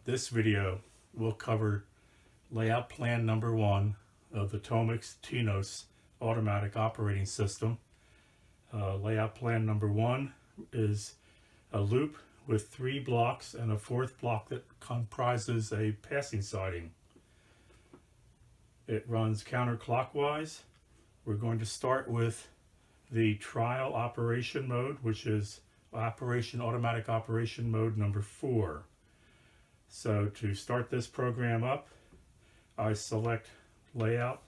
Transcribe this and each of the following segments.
This video will cover layout plan number 1 of the Tomix TNOS automatic operating system. Layout plan number 1 is a loop with 3 blocks and a 4th block that comprises a passing siding. It runs counterclockwise. We're going to start with the trial operation mode, which is automatic operation mode number 4. So to start this program up, I select Layout,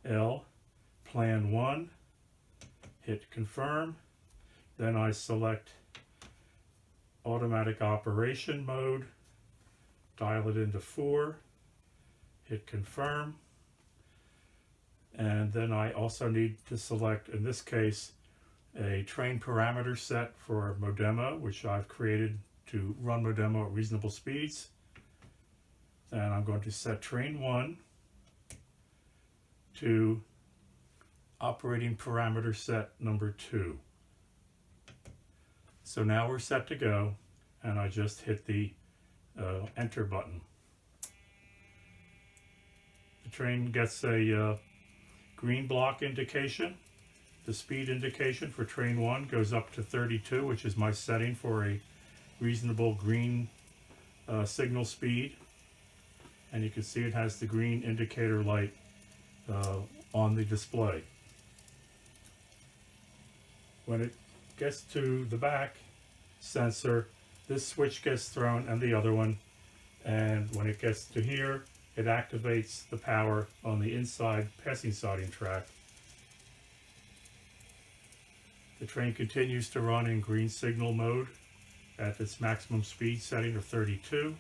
L, Plan 1, hit Confirm, then I select Automatic Operation Mode, dial it into 4, hit Confirm, and then I also need to select, in this case, a train parameter set for Modemo, which I've created to run Modemo at reasonable speeds. And I'm going to set train 1 to operating parameter set number 2. So now we're set to go, and I just hit the enter button. The train gets a green block indication. The speed indication for train 1 goes up to 32, which is my setting for a reasonable green signal speed. And you can see it has the green indicator light on the display. When it gets to the back sensor, this switch gets thrown and the other one, and when it gets to here, it activates the power on the inside passing siding track. The train continues to run in green signal mode at its maximum speed setting of 32.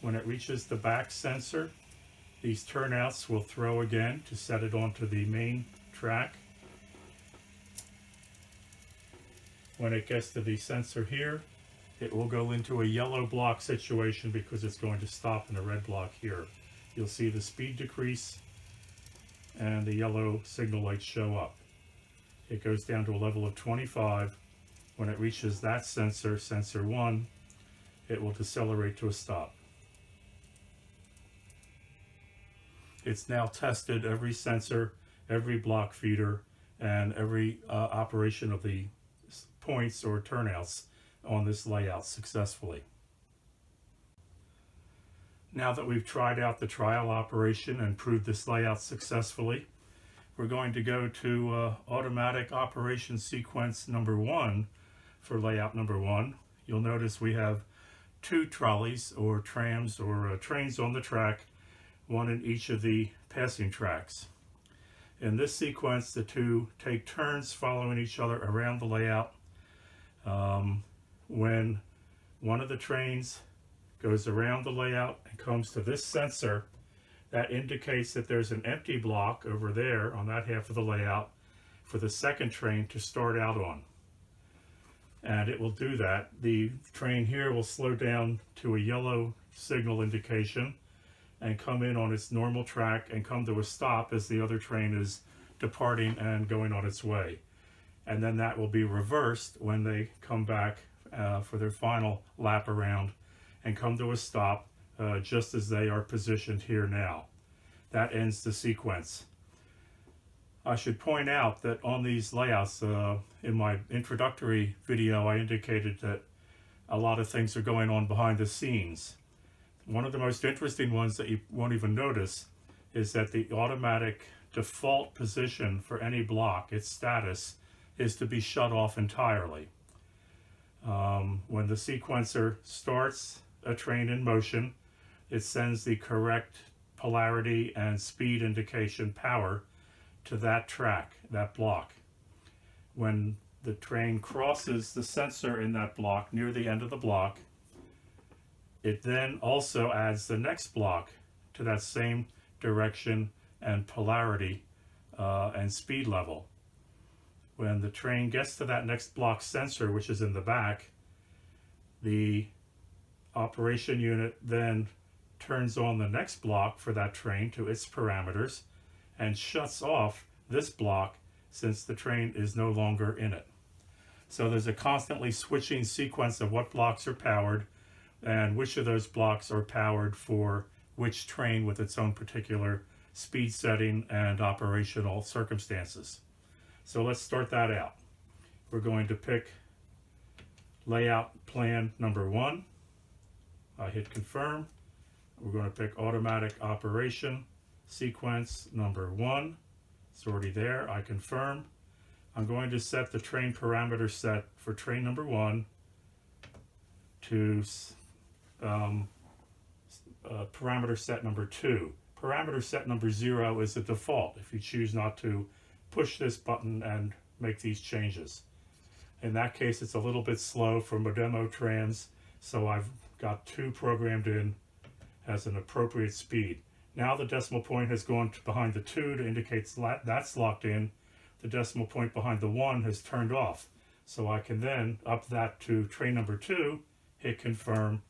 When it reaches the back sensor, these turnouts will throw again to set it onto the main track. When it gets to the sensor here, it will go into a yellow block situation because it's going to stop in a red block here. You'll see the speed decrease and the yellow signal lights show up. It goes down to a level of 25. When it reaches that sensor, sensor 1, it will decelerate to a stop. It's now tested every sensor, every block feeder, and every operation of the points or turnouts on this layout successfully. Now that we've tried out the trial operation and proved this layout successfully, we're going to go to automatic operation sequence number 1 for layout number 1. You'll notice we have 2 trolleys or trams or trains on the track, one in each of the passing tracks. In this sequence, the 2 take turns following each other around the layout. When one of the trains goes around the layout and comes to this sensor, that indicates that there's an empty block over there on that half of the layout for the second train to start out on. And it will do that. The train here will slow down to a yellow signal indication and come in on its normal track and come to a stop as the other train is departing and going on its way. And then that will be reversed when they come back for their final lap around and come to a stop just as they are positioned here now. That ends the sequence. I should point out that on these layouts, in my introductory video, I indicated that a lot of things are going on behind the scenes. One of the most interesting ones that you won't even notice is that the automatic default position for any block, its status, is to be shut off entirely. When the sequencer starts a train in motion, it sends the correct polarity and speed indication power to that track, that block. When the train crosses the sensor in that block near the end of the block, it then also adds the next block to that same direction and polarity and speed level. When the train gets to that next block sensor, which is in the back, the operation unit then turns on the next block for that train to its parameters and shuts off this block since the train is no longer in it. So there's a constantly switching sequence of what blocks are powered, and which of those blocks are powered for which train with its own particular speed setting and operational circumstances. So let's start that out. We're going to pick layout plan number 1. I hit confirm. We're going to pick automatic operation sequence number 1. It's already there. I confirm. I'm going to set the train parameter set for train number 1 to parameter set number 2. Parameter set number 0 is the default if you choose not to push this button and make these changes. In that case, it's a little bit slow for Modemo trams, so I've got 2 programmed in as an appropriate speed. Now the decimal point has gone behind the 2 to indicate that's locked in. The decimal point behind the 1 has turned off. So I can then up that to train number 2, hit confirm,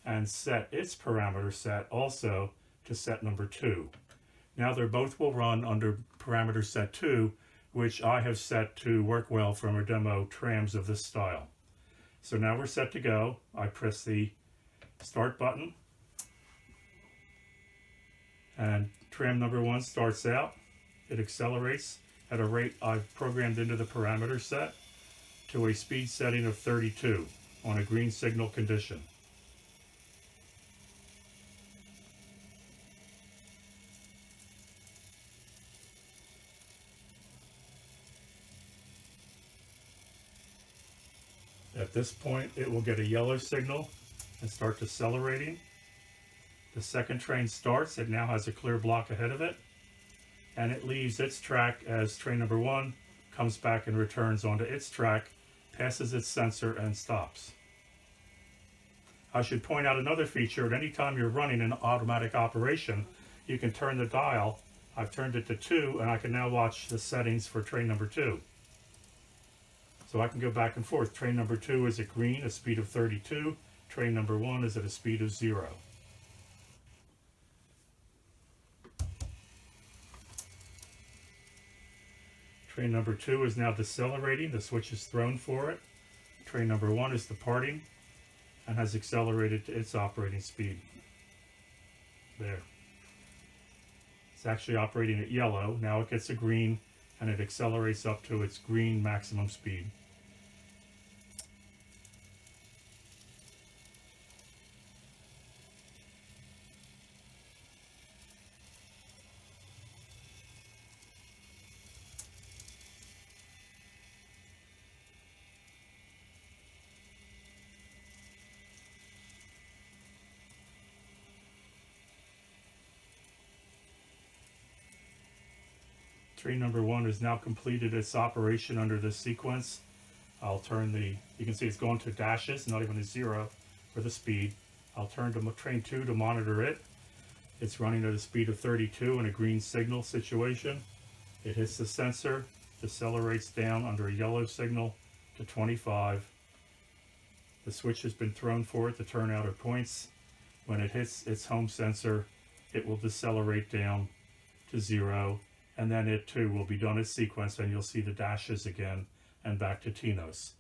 and set its parameter set also to set number 2. Now they both will run under parameter set 2, which I have set to work well for Modemo trams of this style. So now we're set to go. I press the start button, and tram number 1 starts out. It accelerates at a rate I've programmed into the parameter set to a speed setting of 32 on a green signal condition. At this point, it will get a yellow signal and start decelerating. The second train starts. It now has a clear block ahead of it, and it leaves its track as train number 1 comes back and returns onto its track, passes its sensor, and stops. I should point out another feature. At any time you're running an automatic operation, you can turn the dial. I've turned it to 2, and I can now watch the settings for train number 2. So I can go back and forth. Train number 2 is at green, a speed of 32. Train number 1 is at a speed of 0. Train number 2 is now decelerating. The switch is thrown for it. Train number 1 is departing and has accelerated to its operating speed. There. It's actually operating at yellow. Now it gets a green, and it accelerates up to its green maximum speed. Train number 1 has now completed its operation under this sequence. I'll turn you can see it's going to dashes, not even a 0 for the speed. I'll turn to train 2 to monitor it. It's running at a speed of 32 in a green signal situation. It hits the sensor, decelerates down under a yellow signal to 25. The switch has been thrown for it to turn out at points. When it hits its home sensor, it will decelerate down to 0. And then it too will be done as sequence, and you'll see the dashes again and back to TNOS.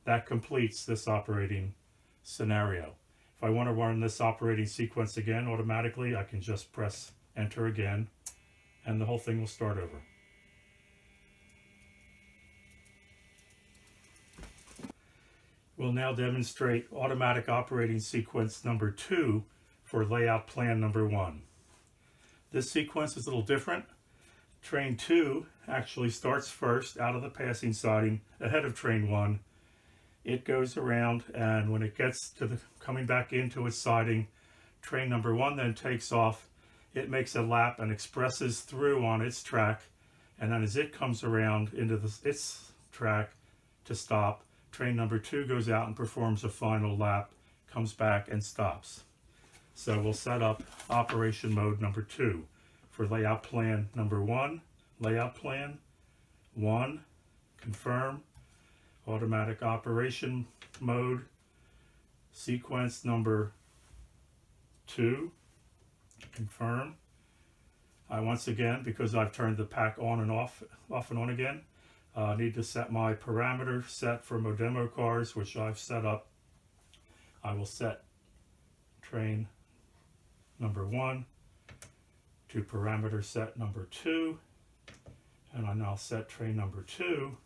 That completes this operating scenario. If I want to run this operating sequence again automatically, I can just press enter again, and the whole thing will start over. We'll now demonstrate automatic operating sequence number 2 for layout plan number 1. This sequence is a little different. Train 2 actually starts first out of the passing siding ahead of train 1. It goes around, and when it gets to coming back into its siding, train number 1 then takes off. It makes a lap and expresses through on its track, and then as it comes around into its track to stop, train number 2 goes out and performs a final lap, comes back and stops. So we'll set up operation mode number 2. For layout plan number 1, layout plan 1, confirm, automatic operation mode, sequence number 2, confirm. I once again, because I've turned the pack on and off and on again, need to set my parameter set for Modemo cars, which I've set up. I will set train number 1 to parameter set number 2, and I now set train number 2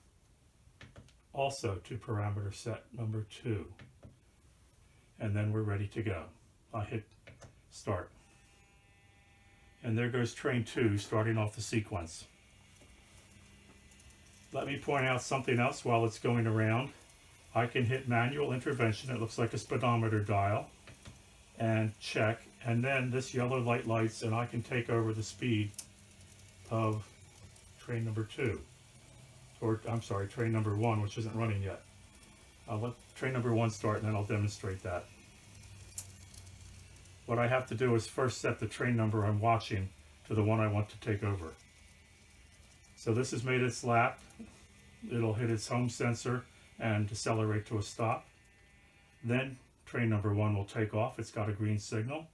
also to parameter set number 2, and then we're ready to go. I hit start, and there goes train 2 starting off the sequence. Let me point out something else while it's going around. I can hit manual intervention, it looks like a speedometer dial, and check, and then this yellow light lights and I can take over the speed of train number 2, or I'm sorry, train number 1, which isn't running yet. I'll let train number 1 start and then I'll demonstrate that. What I have to do is first set the train number I'm watching to the one I want to take over. So this has made its lap. It'll hit its home sensor and decelerate to a stop. Then train number 1 will take off. It's got a green signal.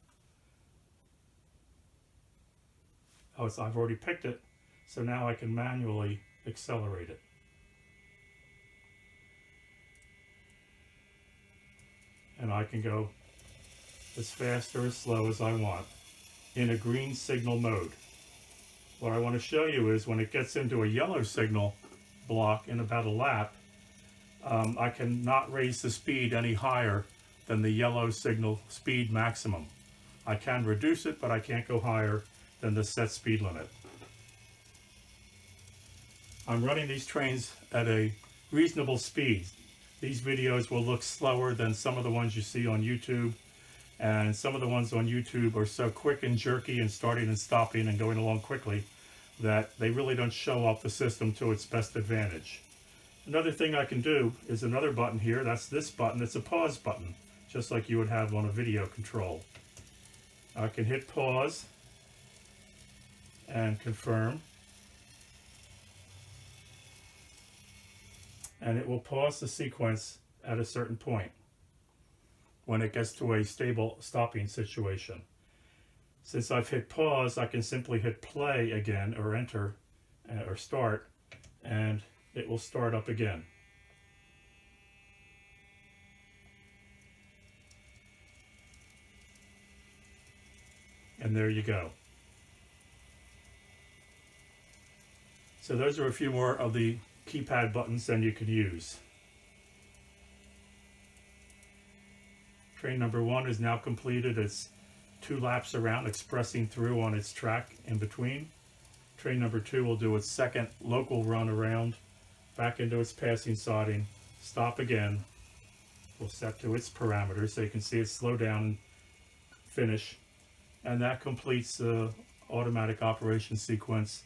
Oh, I've already picked it, so now I can manually accelerate it. And I can go as fast or as slow as I want in a green signal mode. What I want to show you is when it gets into a yellow signal block in about a lap, I cannot raise the speed any higher than the yellow signal speed maximum. I can reduce it, but I can't go higher than the set speed limit. I'm running these trains at a reasonable speed. These videos will look slower than some of the ones you see on YouTube, and some of the ones on YouTube are so quick and jerky and starting and stopping and going along quickly that they really don't show off the system to its best advantage. Another thing I can do is another button here. That's this button. It's a pause button, just like you would have on a video control. I can hit pause and confirm, and it will pause the sequence at a certain point when it gets to a stable stopping situation. Since I've hit pause, I can simply hit play again, or enter, or start, and it will start up again. And there you go. So those are a few more of the keypad buttons than you could use. Train number 1 is now completed its 2 laps around, expressing through on its track in between. Train number 2 will do its second local run around, back into its passing siding, stop again, will set to its parameters so you can see it slow down and finish, and that completes the automatic operation sequence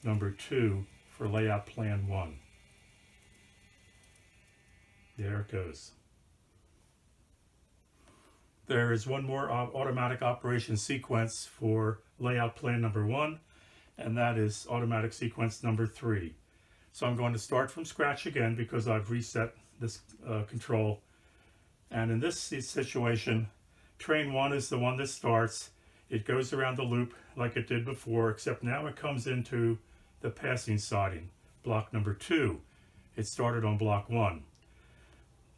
number 2 for layout plan 1. There it goes. There is one more automatic operation sequence for layout plan number 1, and that is automatic sequence number 3. So I'm going to start from scratch again because I've reset this control. And in this situation, train 1 is the one that starts. It goes around the loop like it did before, except now it comes into the passing siding, block number 2. It started on block 1.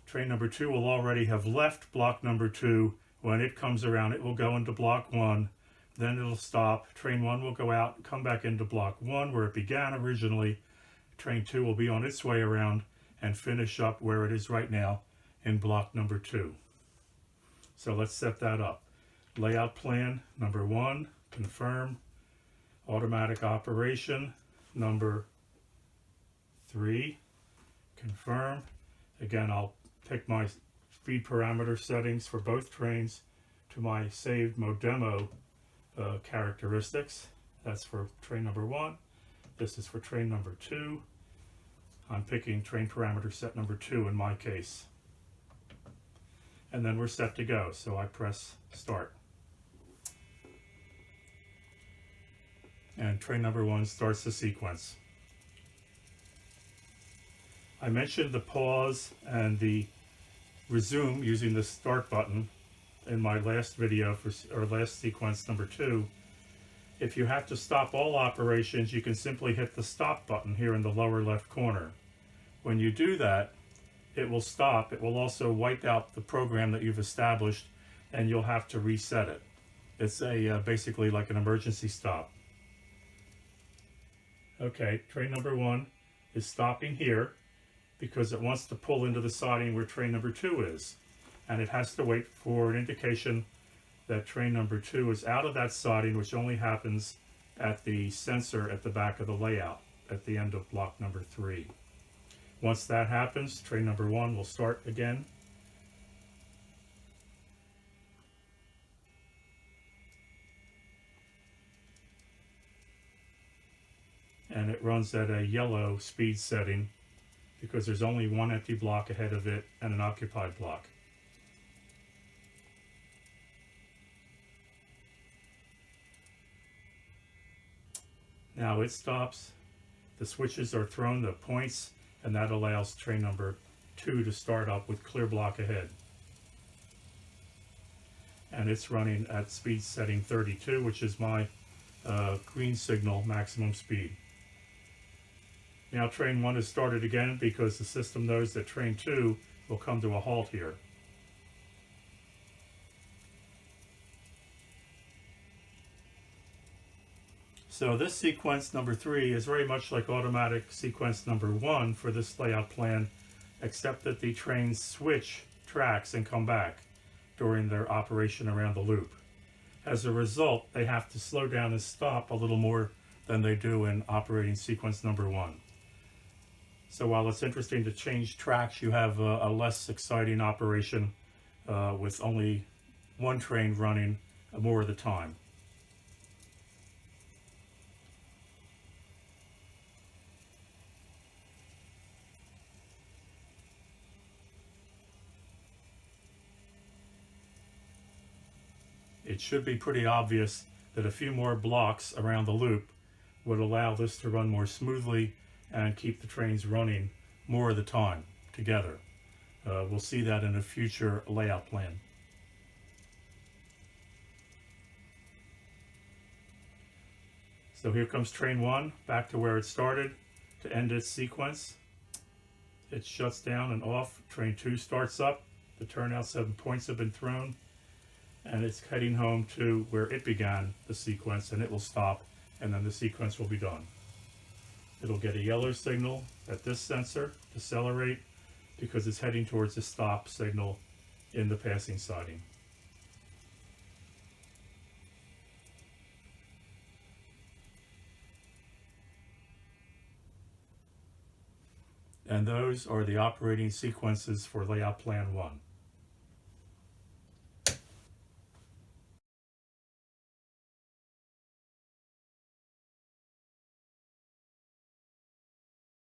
Train number 2 will already have left block number 2. When it comes around, it will go into block 1, then it'll stop. Train 1 will go out and come back into block 1 where it began originally. Train 2 will be on its way around and finish up where it is right now in block number 2. So let's set that up. Layout plan number 1, confirm. Automatic operation number 3, confirm. Again, I'll pick my speed parameter settings for both trains to my saved Modemo characteristics. That's for train number 1. This is for train number 2. I'm picking train parameter set number 2 in my case. And then we're set to go, so I press start. And train number 1 starts the sequence. I mentioned the pause and the resume using the start button in my last video or last sequence number 2. If you have to stop all operations, you can simply hit the stop button here in the lower left corner. When you do that, it will stop. It will also wipe out the program that you've established and you'll have to reset it. It's a basically like an emergency stop. Okay, train number 1 is stopping here because it wants to pull into the siding where train number 2 is. And it has to wait for an indication that train number 2 is out of that siding, which only happens at the sensor at the back of the layout at the end of block number 3. Once that happens, train number 1 will start again. And it runs at a yellow speed setting because there's only one empty block ahead of it and an occupied block. Now it stops, the switches are thrown to points, and that allows train number 2 to start up with clear block ahead. And it's running at speed setting 32, which is my green signal maximum speed. Now train 1 is started again because the system knows that train 2 will come to a halt here. So this sequence number 3 is very much like automatic sequence number 1 for this layout plan, except that the trains switch tracks and come back during their operation around the loop. As a result, they have to slow down and stop a little more than they do in operating sequence number 1. So while it's interesting to change tracks, you have a less exciting operation with only one train running more of the time. It should be pretty obvious that a few more blocks around the loop would allow this to run more smoothly and keep the trains running more of the time together. We'll see that in a future layout plan. So here comes train 1 back to where it started to end its sequence. It shuts down and off. Train 2 starts up. The turnout 7 points have been thrown, and it's heading home to where it began the sequence, and it will stop, and then the sequence will be done. It'll get a yellow signal at this sensor, decelerate, because it's heading towards the stop signal in the passing siding. And those are the operating sequences for layout plan 1.